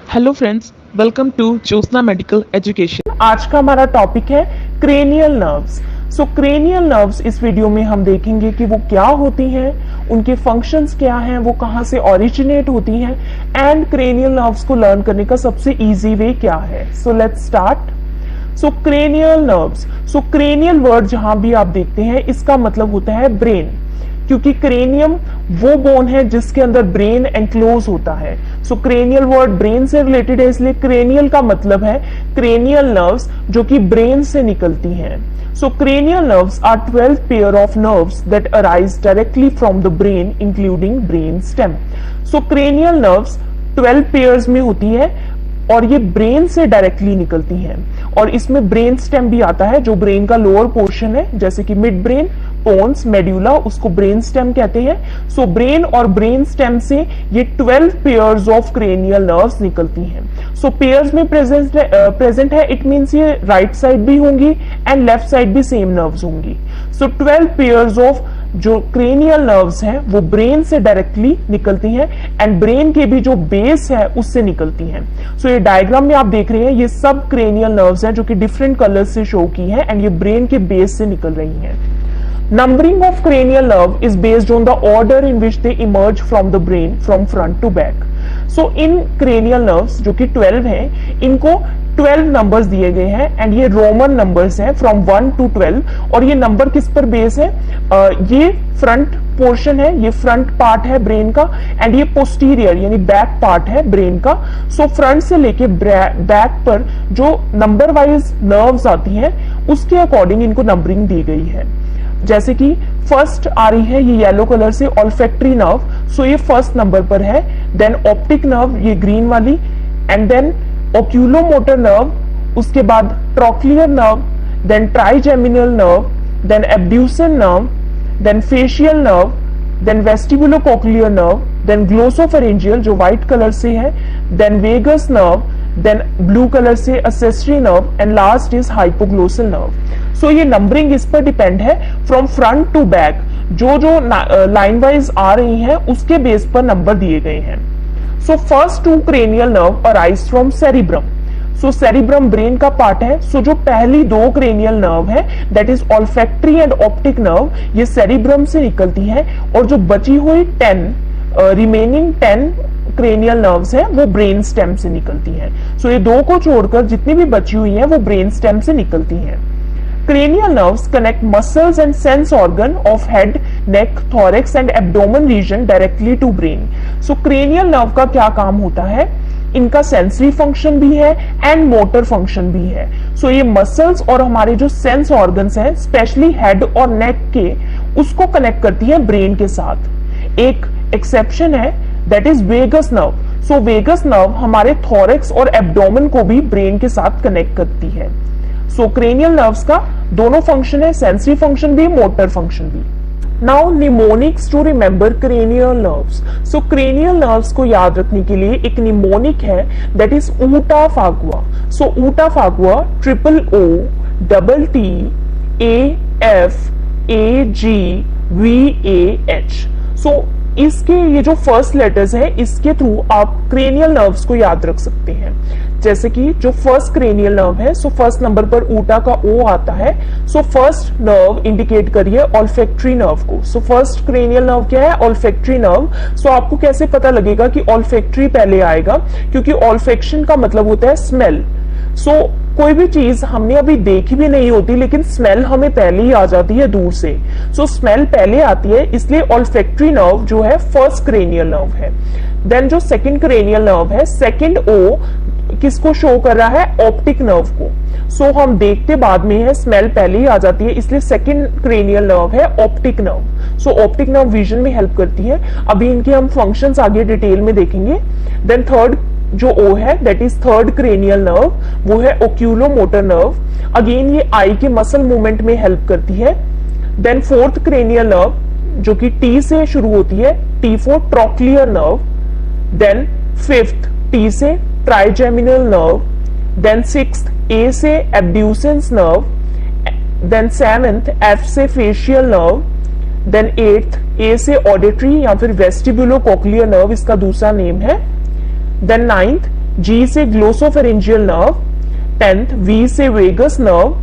Hello friends, welcome to Jyotsna medical education. आज का हमारा टॉपिक है cranial nerves. So cranial nerves इस वीडियो में हम देखेंगे कि वो क्या होती हैं, उनके फंक्शंस क्या हैं, वो कहाँ से ओरिजिनेट होती हैं एंड क्रेनियल नर्व्स को लर्न करने का सबसे इजी वे क्या है। So let's start. So cranial nerves, so cranial word जहां भी आप देखते हैं इसका मतलब होता है ब्रेन, क्योंकि क्रेनियम वो बोन है जिसके अंदर ब्रेन एनक्लोज होता है। सो क्रेनियल वर्ड ब्रेन से रिलेटेड है, इसलिए क्रेनियल का मतलब है क्रेनियल नर्व्स जो कि ब्रेन से निकलती हैं। So cranial nerves are 12 pair of nerves that arise directly from the brain including brain stem. So cranial nerves 12 pairs में होती है और ये ब्रेन से डायरेक्टली निकलती हैं, और इसमें ब्रेन स्टेम भी आता है जो ब्रेन का लोअर पोर्शन है, जैसे कि मिड ब्रेन, पोन्स, मेड्यूला, उसको ब्रेन स्टेम कहते हैं। सो ब्रेन और ब्रेन स्टेम से ये 12 पेयर्स ऑफ क्रेनियल नर्व्स निकलती हैं। सो पेयर्स में प्रेजेंट है, इट मींस ये राइट साइड भी होंगी एंड लेफ्ट साइड भी सेम नर्व्स होंगी। सो 12 पेयर्स ऑफ जो क्रेनियल नर्व्स हैं वो ब्रेन से डायरेक्टली निकलती हैं एंड ब्रेन के भी जो बेस है उससे निकलती हैं। सो ये डायग्राम में आप देख रहे हैं, ये सब क्रेनियल नर्व्स हैं जो कि डिफरेंट कलर्स से शो की हैं एंड ये ब्रेन के बेस से निकल रही हैं। Numbering of cranial nerve is based on the order in which they emerge from the brain from front to back. So in cranial nerves जो कि 12 हैं, इनको 12 नंबर्स दिए गए हैं एंड ये रोमन नंबर्स हैं फ्रॉम 1 to 12। और ये नंबर किस पर बेस है? ये फ्रंट पोर्शन है, ये फ्रंट पार्ट है ब्रेन का एंड ये पोस्टीरियर यानी बैक पार्ट है ब्रेन का। सो फ्रंट से लेके बैक पर जो नंबर वाइज नर्व्स आती हैं उसके अकॉर्डिंग इनको नंबरिंग दी गई है। जैसे कि फर्स्ट आ रही है ये येलो कलर से ऑल्फैक्टरी नर्व, सो ये फर्स्ट नंबर पर है। देन ऑप्टिक नर्व ये ग्रीन वाली, एंड देन ओक्यूलोमोटर नर्व, उसके बाद trochlear nerve, then trigeminal nerve, then abducens nerve, then facial nerve, then vestibulocochlear nerve, then glossopharyngeal जो white colour से है, then vagus nerve, then blue colour से accessory nerve and last is hypoglossal nerve. So ये numbering इस पर depend है from front to back, जो line wise आ रही हैं उसके बेस पर नंबर दिए गए हैं। So first 2 cranial nerve arise from cerebrum. So cerebrum brain का पार्ट है। सो जो पहली 2 क्रेनियल नर्व है that is olfactory and optic nerve, ये सेरिब्रम से निकलती हैं, और जो बची हुई 10 रिमेनिंग 10 क्रेनियल नर्व्स हैं वो ब्रेन स्टेम से निकलती हैं। सो ये 2 को छोड़कर जितनी भी बची हुई हैं वो ब्रेन स्टेम से निकलती हैं। Cranial nerves connect muscles and sense organ of head, neck, thorax and abdomen region directly to brain. So cranial nerve का क्या काम होता है? इनका सेंसरी फंक्शन भी है एंड मोटर फंक्शन भी है। सो ये मसल्स और हमारे जो सेंस ऑर्गन्स हैं स्पेशली हेड और नेक के, उसको कनेक्ट करती है ब्रेन के साथ। एक एक्सेप्शन है that is vagus nerve. So vagus nerve हमारे थॉरेक्स और एब्डोमेन को भी ब्रेन के साथ कनेक्ट करती है। सो क्रेनियल नर्व्स का दोनों फंक्शन है, सेंसरी फंक्शन भी, मोटर फंक्शन भी। Now mnemonics to remember cranial nerves. So cranial nerves को याद रखने के लिए एक निमोनिक है दैट इज ऊटा फागुआ। सो ऊटा फागुआ OOTTAFAGVAH। सो इसके ये जो फर्स्ट लेटर्स है इसके थ्रू आप क्रेनियल नर्व्स को याद रख सकते हैं। जैसे कि जो फर्स्ट क्रेनियल नर्व है, सो फर्स्ट नंबर पर ऊटा का ओ आता है। सो फर्स्ट नर्व इंडिकेट करिए ऑल्फैक्टरी नर्व को। सो फर्स्ट क्रेनियल नर्व क्या है? Olfactory nerve. सो आपको कैसे पता लगेगा कि ऑल्फैक्टरी पहले आएगा? क्योंकि ऑल्फैक्शन का मतलब होता है स्मेल। सो कोई भी चीज हमने अभी देखी भी नहीं होती लेकिन स्मेल हमें पहले ही आ जाती है दूर से। सो स्मेल पहले आती है, इसलिए ऑल्फैक्टरी नर्व जो है फर्स्ट क्रेनियल नर्व है। देन जो सेकंड क्रेनियल नर्व है, सेकंड ओ किसको शो कर रहा है? ऑप्टिक नर्व को। सो हम देखते बाद में है, स्मेल पहले ही आ जाती है, इसलिए सेकंड क्रेनियल नर्व है ऑप्टिक नर्व। सो ऑप्टिक नर्व विजन में हेल्प करती है। अभी इनके हम फंक्शंस आगे डिटेल में देखेंगे। देन थर्ड जो ओ है that is third cranial nerve, वो है ओक्यूलोमोटर नर्व। अगेन ये आई के मसल मूवमेंट में हेल्प करती है। देन फोर्थ क्रेनियल नर्व जो कि टी से शुरू होती है, T for trochlear nerve. Then fifth T से trigeminal nerve. Then sixth A से abducens nerve. Then seventh F से facial nerve. Then eighth A से ऑडिटरी या फिर वेस्टिबुलोकोक्लियर नर्व, इसका दूसरा नेम है। देन नाइन्थ G से ग्लोसोफेरेंजियल नर्व, 10th V से वेगस नर्व,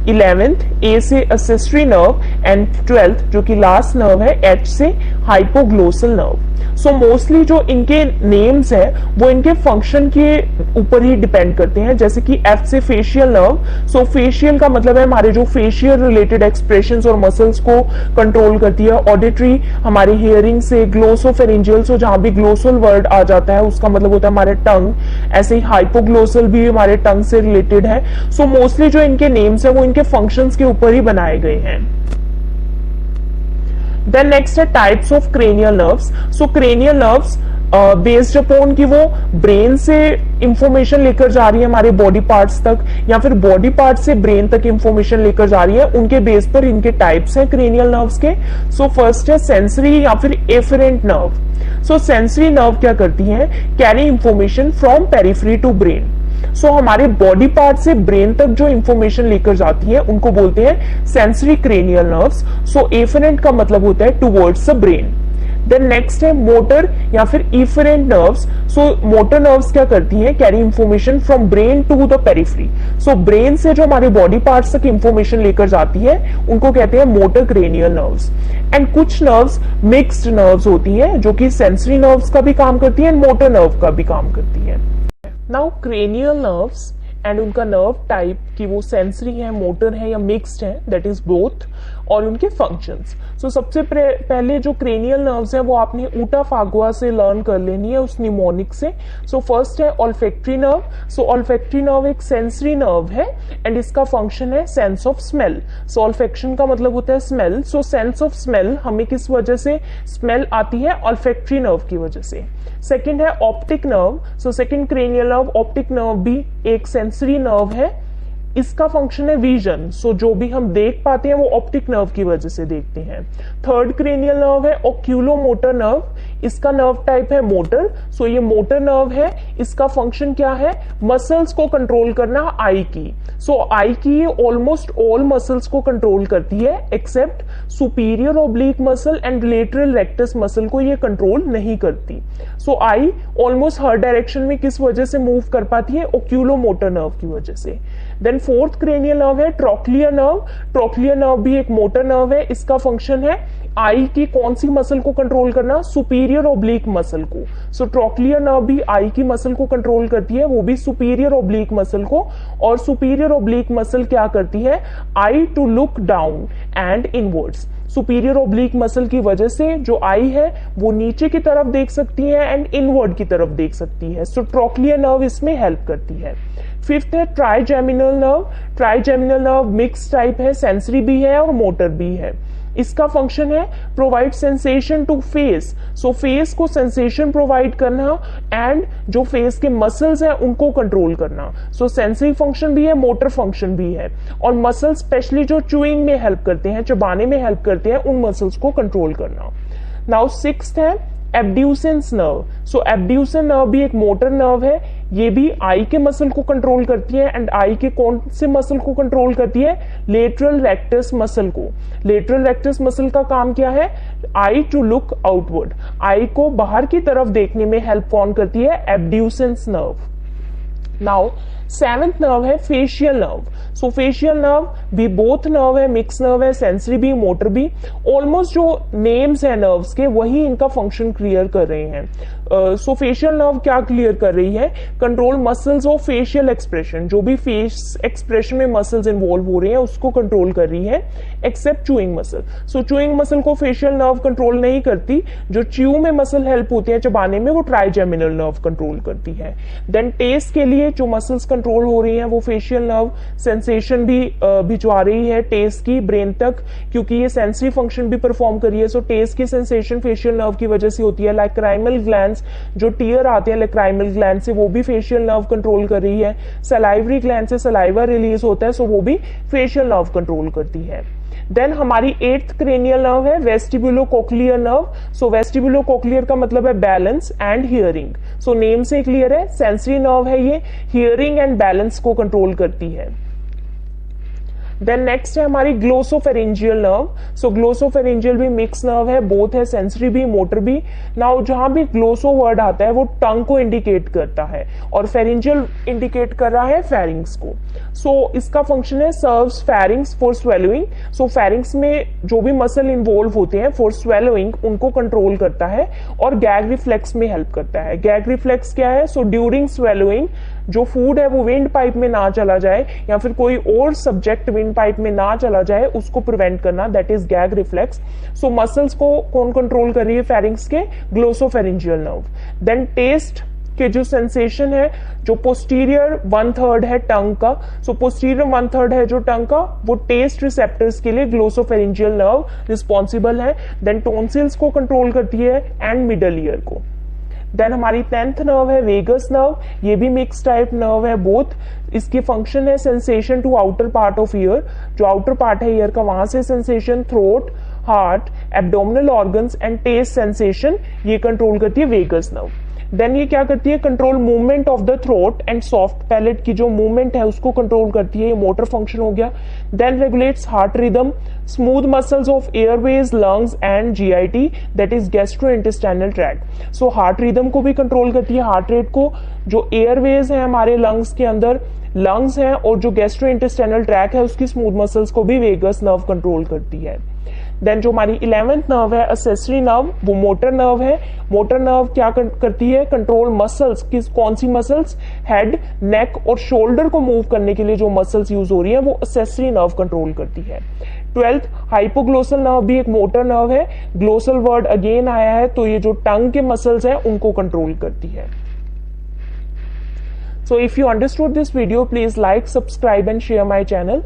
11th A से accessory नर्व एंड 12th जो कि लास्ट नर्व है H से हाइपोग्लोसल नर्व। सो मोस्टली जो इनके नेम्स है वो इनके फंक्शन के ऊपर ही डिपेंड करते हैं। जैसे कि F से फेशियल नर्व, सो फेशियल का मतलब है हमारे जो फेशियल रिलेटेड एक्सप्रेशंस और मसल्स को कंट्रोल करती है। ऑडिटरी हमारे हियरिंग से, ग्लोसोफेरेंजियल, सो जहां भी ग्लोसल वर्ड आ जाता है उसका मतलब होता है हमारे टंग, ऐसे ही हाइपोग्लोसल भी हमारे टंग से रिलेटेड है। सो मोस्टली जो इनके नेम्स है वो इनके फंक्शंस के ऊपर ही बनाए गए हैं। देन नेक्स्ट है types of cranial nerves. So cranial nerves based upon कि वो ब्रेन से इंफॉर्मेशन लेकर जा रही है हमारे बॉडी पार्ट्स तक या फिर बॉडी पार्ट से ब्रेन तक इंफॉर्मेशन लेकर जा रही है, उनके बेस पर इनके टाइप्स हैं क्रेनियल नर्व्स के। सो फर्स्ट है सेंसरी या फिर efferent nerve. So sensory nerve क्या करती है, carry information from periphery to brain. So हमारे बॉडी पार्ट से ब्रेन तक जो इंफॉर्मेशन लेकर जाती है उनको बोलते हैं sensory cranial nerves. So afferent का मतलब होता है towards the brain. Then next है मोटर या फिर efferent nerves. So motor nerves क्या करती हैं, carry information from brain to the periphery. So brain से जो हमारे बॉडी पार्ट्स तक इंफॉर्मेशन लेकर जाती है उनको कहते हैं मोटर क्रेनियल नर्व्स। एंड कुछ नर्व्स मिक्स्ड नर्व्स होती हैं जो कि सेंसरी नर्व्स का भी काम करती है एंड मोटर नर्व का भी काम करती है। नाउ क्रेनियल नर्व्स एंड उनका नर्व टाइप कि वो सेंसरी है, मोटर है या मिक्स्ड है, दैट इज बोथ, और उनके फंक्शंस। सो सबसे पहले जो क्रेनियल नर्व्स है वो आपने ऊटा फागुआ से लर्न कर लेनी है, उस निमोनिक से। सो फर्स्ट है ऑल्फैक्टरी नर्व। सो ऑल्फैक्टरी नर्व एक सेंसरी नर्व है एंड इसका फंक्शन है sense of smell. So olfaction का मतलब होता है smell. So sense of smell हमें किस वजह से स्मेल आती है, ऑल्फैक्टरी नर्व की वजह से। सेकेंड है optic nerve. So second cranial nerve optic nerve भी एक सेंसरी नर्व है, इसका फंक्शन है विजन। सो जो भी हम देख पाते हैं वो ऑप्टिक नर्व की वजह से देखते हैं। थर्ड क्रेनियल नर्व है ओक्यूलोमोटर नर्व, इसका नर्व टाइप है मोटर। सो ये मोटर नर्व है, इसका फंक्शन क्या है, मसल्स को कंट्रोल करना आई की। सो आई की ऑलमोस्ट ऑल मसल्स को कंट्रोल करती है except superior oblique muscle and lateral rectus muscle को ये कंट्रोल नहीं करती। सो आई ऑलमोस्ट हर डायरेक्शन में किस वजह से मूव कर पाती है, ओक्यूलोमोटर नर्व की वजह से। देन फोर्थ क्रेनियल नर्व है ट्रोक्लियर नर्व। ट्रोक्लियर नर्व भी एक मोटर नर्व है, इसका फंक्शन है आई की कौन सी मसल को कंट्रोल करना, सुपीरियर ओब्लिक मसल को। सो ट्रोक्लियर नर्व भी आई की मसल को कंट्रोल करती है, वो भी सुपीरियर ओब्लिक मसल को। और सुपीरियर ओब्लिक मसल क्या करती है, eye to look down and inwards. Superior oblique muscle की वजह से जो आई है वो नीचे की तरफ देख सकती है एंड इनवर्ड की तरफ देख सकती है। सो ट्रोक्लियर नर्व इसमें हेल्प करती है। फिफ्थ है trigeminal nerve. Trigeminal nerve mix type है, सेंसरी भी है और मोटर भी है। इसका फंक्शन है provide sensation to face. So face को सेंसेशन प्रोवाइड करना एंड जो फेस के मसल्स हैं उनको कंट्रोल करना। सो सेंसरी फंक्शन भी है, मोटर फंक्शन भी है। और मसल स्पेशली जो च्यूइंग में हेल्प करते हैं, चबाने में हेल्प करते हैं, उन मसल्स को कंट्रोल करना। नाउ सिक्स्थ है एब्ड्यूसेंस नर्व। सो एब्ड्यूसन नर्व भी एक मोटर नर्व है, ये भी आई के मसल को कंट्रोल करती है एंड आई के कौन से मसल को कंट्रोल करती है, लेटरल रेक्टस मसल को। लेटरल रेक्टस मसल का काम क्या है, आई टू लुक आउटवर्ड, आई को बाहर की तरफ देखने में हेल्प कौन करती है, abducens nerve. Now seventh nerve है फेशियल नर्व। सो फेशियल नर्व भी बोथ नर्व है, मिक्स नर्व है, सेंसरी भी मोटर भी। ऑलमोस्ट जो नेम्स है नर्व्स के वही इनका फंक्शन क्लियर कर रहे हैं। सो फेशियल नर्व क्या क्लियर कर रही है, control muscles of facial expression, जो भी फेस एक्सप्रेशन में मसल्स इन्वॉल्व हो रहे हैं उसको कंट्रोल कर रही है एक्सेप्ट च्यूइंग मसल। सो च्यूइंग मसल को फेशियल नर्व कंट्रोल नहीं करती, जो च्यू में मसल हेल्प होती है चबाने में वो ट्राइजेमिनल नर्व कंट्रोल करती है। देन टेस्ट के लिए जो मसल्स कंट्रोल हो रही है वो फेशियल नर्व सेंसेशन भी भिजवा रही है टेस्ट की ब्रेन तक, क्योंकि ये सेंसरी फंक्शन भी परफॉर्म कर रही है। सो टेस्ट की सेंसेशन फेशियल नर्व की वजह से होती है। लैक्राइमल ग्लैंड्स, जो टीयर आते हैं लैक्राइमल ग्लैंड से, वो भी फेशियल नर्व कंट्रोल कर रही है। सलाइवरी ग्लैंड से सलाइवा रिलीज होता है, सो वो भी फेशियल नर्व कंट्रोल करती है। देन हमारी एट्थ क्रेनियल नर्व है वेस्टिबुलो कोक्लियर नर्व। सो वेस्टिबुलो कोक्लियर का मतलब है balance and hearing. So name से क्लियर है, सेंसरी नर्व है ये, हियरिंग एंड बैलेंस को कंट्रोल करती है। देन नेक्स्ट है हमारी ग्लोसोफेरेंजियल नर्व। सो ग्लोसोफेरेंजियल भी मिक्स नर्व है, बोथ है सेंसरी भी मोटर भी। नाउ जहां भी ग्लोसो वर्ड आता है वो टंग को इंडिकेट करता है और फेरेंजियल इंडिकेट कर रहा है फेरिंग्स को। सो इसका फंक्शन है serves pharynx for swallowing. So pharynx में जो भी मसल इन्वॉल्व होते हैं फॉर स्वेलोइंग उनको कंट्रोल करता है और गैग रिफ्लेक्स में हेल्प करता है। गैग रिफ्लेक्स क्या है? सो ड्यूरिंग स्वेलोइंग जो फूड है वो विंड पाइप में ना चला जाए या फिर कोई और सब्जेक्ट विंड पाइप में ना चला जाए उसको प्रिवेंट करना, that is gag reflex. So muscles को कौन कंट्रोल कर रही है? फेरिंग्स के ग्लोसोफेरेंजियल नर्व। देन टेस्ट के जो सेंसेशन है, जो पोस्टीरियर 1/3 है टंग का, सो पोस्टीरियर 1/3 है जो टंग का, वो टेस्ट रिसेप्टर्स के लिए ग्लोसोफेरेंजियल नर्व रिस्पॉन्सिबल है। देन टोन्सिल्स को कंट्रोल करती है एंड मिडल ईयर को। देन हमारी 10th नर्व है वेगस नर्व। ये भी मिक्स टाइप नर्व है बोथ। इसकी फंक्शन है sensation to outer part of ear, जो आउटर पार्ट है ईयर का वहां से sensation, throat, heart, abdominal organs and taste sensation ये कंट्रोल करती है वेगस नर्व। देन ये क्या करती है? Control movement of the throat and soft palate की जो मूवमेंट है उसको कंट्रोल करती है, ये मोटर फंक्शन हो गया। Then regulates heart rhythm, smooth muscles of airways, lungs and GIT, that is gastrointestinal tract. So heart rhythm को भी कंट्रोल करती है, हार्ट रेट को। जो एयरवेज है हमारे लंग्स के अंदर, लंग्स हैं और जो गैस्ट्रोइंटेस्टाइनल ट्रैक है उसकी स्मूथ मसल्स को भी वेगस नर्व कंट्रोल करती है। देन जो हमारी 11th नर्व है एक्सेसरी नर्व, वो मोटर नर्व है। मोटर नर्व क्या करती है? कंट्रोल मसल्स, किस कौन सी मसल्स? हेड, नेक और शोल्डर को मूव करने के लिए जो मसल्स यूज हो रही है वो एक्सेसरी नर्व कंट्रोल करती है। 12th हाइपोग्लोसल नर्व भी एक मोटर नर्व है। ग्लोसल वर्ड अगेन आया है तो ये जो टंग के मसल्स है उनको कंट्रोल करती है। So if you understood this video, please like, subscribe and share my channel.